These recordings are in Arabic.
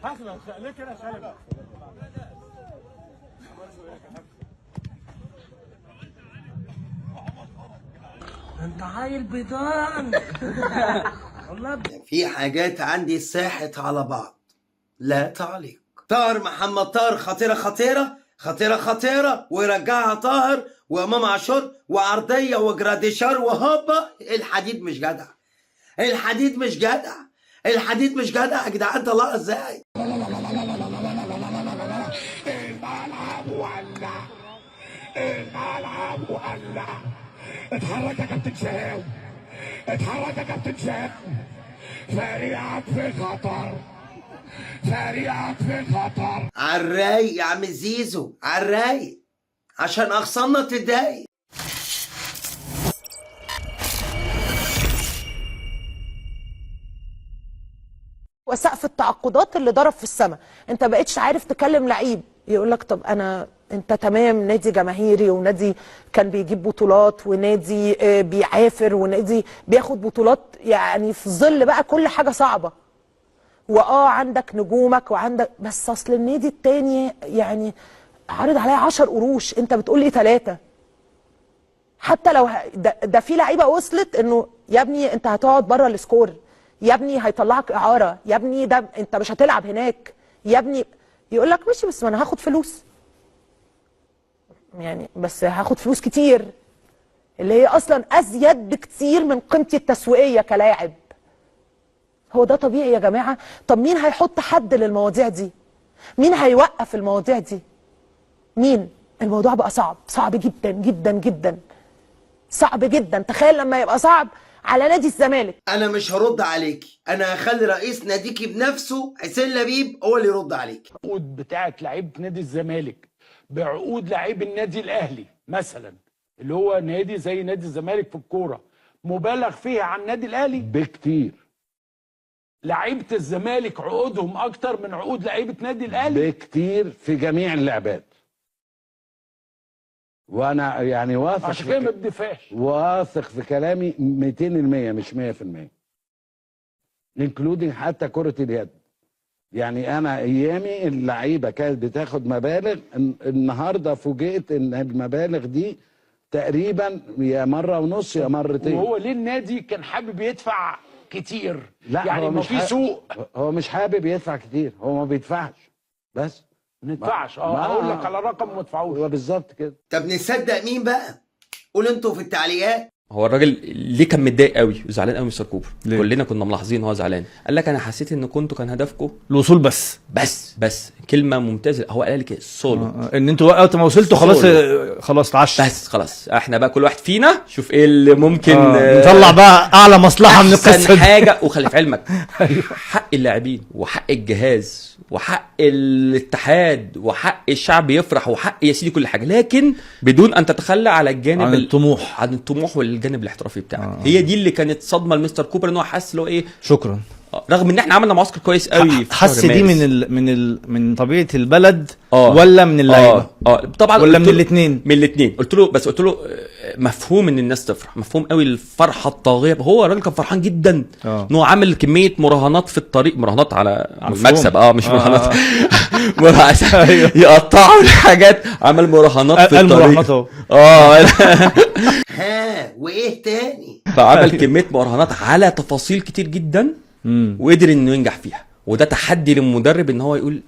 ليه كده شالب؟ انت عيل بيضان. والله في حاجات عندي ساحت على بعض، لا تعليق. طاهر محمد طاهر خطيرة خطيرة خطيرة خطيرة، ويرجعها طاهر وامام عاشور وعرضية وجراديشار وهوبا. الحديد مش جدع، الحديد مش جدع، الحديد مش جدع يا جدعان. طلعها ازاي؟ الملعب ولع، الملعب ولع. اتحرك يا كابتن شهاوي، اتحرك يا كابتن شهاوي. فريقك في خطر، فريقك في خطر. عالرايق يا عم زيزو، عالرايق عشان اغصاننا تتضايق. وسقف التعاقدات اللي ضرب في السماء، انت بقيتش عارف تكلم لعيب يقول لك طب انت تمام، نادي جماهيري ونادي كان بيجيب بطولات ونادي بيعافر ونادي بياخد بطولات، يعني في ظل بقى كل حاجه صعبه، عندك نجومك وعندك، بس اصل النادي التاني يعني عارض عليا 10 قروش، انت بتقول لي 3. حتى لو ده في لعيبه وصلت انه يا ابني انت هتقعد بره السكور، يا ابني هيطلعك اعاره، يا ابني ده انت مش هتلعب هناك، يا ابني يقول لك ماشي بس ما انا هاخد فلوس، يعني بس هاخد فلوس كتير اللي هي اصلا ازيد بكتير من قيمتي التسويقيه كلاعب. هو ده طبيعي يا جماعه؟ طب مين هيحط حد للمواضيع دي؟ مين هيوقف المواضيع دي؟ مين؟ الموضوع بقى صعب، صعب جدا جدا جدا، صعب جدا. تخيل لما يبقى صعب على نادي الزمالك. انا مش هرد عليكي، انا هخلي رئيس ناديكي بنفسه حسين لبيب هو اللي يرد عليكي. العقود بتاعت لعيبه نادي الزمالك بعقود لعيب النادي الاهلي مثلا، اللي هو نادي زي نادي الزمالك في الكوره، مبالغ فيها عن النادي الاهلي بكتير. لعيبه الزمالك عقودهم اكتر من عقود لعيبه نادي الاهلي بكتير في جميع اللعبات. وانا يعني واثق، عشان كده ما بدفعش، واثق في كلامي 200% مش 100%، انكلودing حتى كرة اليد. يعني انا ايامي اللعيبه كانت بتاخد مبالغ، النهارده فوجئت ان المبالغ دي تقريبا يا مره ونص يا مرتين. وهو ليه النادي كان حابب يدفع كتير؟ لا يعني هو ما مش في سوق، هو مش حابب يدفع كتير، هو ما بيدفعش بس. ما ندفعش. اقول لك على رقم ما تدفعوش. هو بالظبط كده. طب نصدق مين بقى؟ قولوا انتوا في التعليقات. هو الراجل ليه كان متضايق قوي وزعلان قوي مستر كوبر؟ كلنا كنا ملاحظين هو زعلان. قال لك انا حسيت ان كان هدفكم الوصول بس كلمه ممتازه. هو قال لك السولو ان انتوا وقت ما وصلتوا خلاص، خلاص اتعشى، بس خلاص احنا بقى كل واحد فينا شوف ايه اللي ممكن نطلع بقى اعلى مصلحه من القصه دي. حاجه. وخلي في علمك حق اللاعبين وحق الجهاز وحق الاتحاد وحق الشعب يفرح وحق يا سيدي كل حاجه، لكن بدون ان تتخلى على الجانب عن الطموح والجانب الاحترافي بتاعك. هي دي اللي كانت صدمه لمستر كوبر، ان هو حس له ايه شكرا، رغم ان احنا عملنا معسكر كويس قوي. حس دي من طبيعه البلد ولا من اللعيبه؟ طبعا ولا من الاثنين؟ من الاثنين. قلت له مفهوم ان الناس تفرح، مفهوم قوي الفرحه الطاغيه. هو الراجل كان فرحان جدا ان هو عامل كميه مراهنات في الطريق، مراهنات على المكسب مش مراهنات يقطعوا الحاجات، عمل مراهنات في الطريق. ها وايه تاني؟ فعمل كميه مراهنات على تفاصيل كتير جدا وقدر انه ينجح فيها. وده تحدي للمدرب ان هو يقول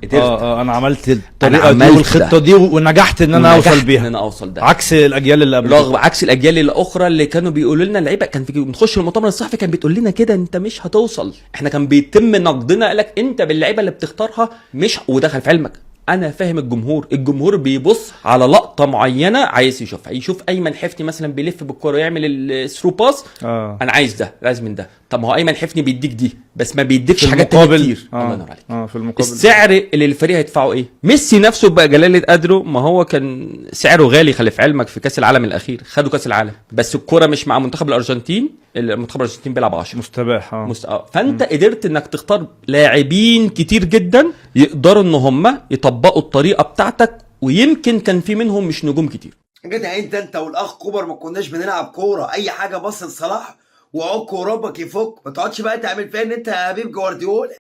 قدرت انا عملت الطريقه دي والخطه دي ونجحت ان انا اوصل بيها، عكس الاجيال اللي قبل، رغم عكس الاجيال الاخرى اللي كانوا بيقولوا لنا اللعيبه. كان بنخش المؤتمر الصحفي كان بتقول لنا كده انت مش هتوصل، احنا كان بيتم نقدنا، قال لك انت باللعيبه اللي بتختارها مش. ودخل في علمك انا فاهم الجمهور بيبص على لقطه معينه عايز يشوفها، يشوف ايمن حفني مثلا بيلف بالكوره ويعمل الثرو باس، انا عايز ده، لازم من ده. طب ما هو ايمن حفني بيديك دي بس ما بيديكش حاجات تانية كتير. الله ينور عليك. في المقابل السعر اللي الفريق هيدفعه ايه؟ ميسي نفسه بقى جلاله قدره، ما هو كان سعره غالي. خلي في علمك في كاس العالم الاخير خدوا كاس العالم بس الكوره مش مع منتخب الارجنتين، المنتخب الارجنتين بيلعب 10 مستباح. فانت قدرت انك تختار لاعبين كتير جدا يقدروا ان هم يطبقوا الطريقه بتاعتك، ويمكن كان في منهم مش نجوم كتير. جدع انت والاخ كوبر ما كناش بنلعب كوره، اي حاجه بص لصلاح وعك وربك يفك، ما تقعدش بقى تعمل فيها ان انت يا حبيب جوارديولا.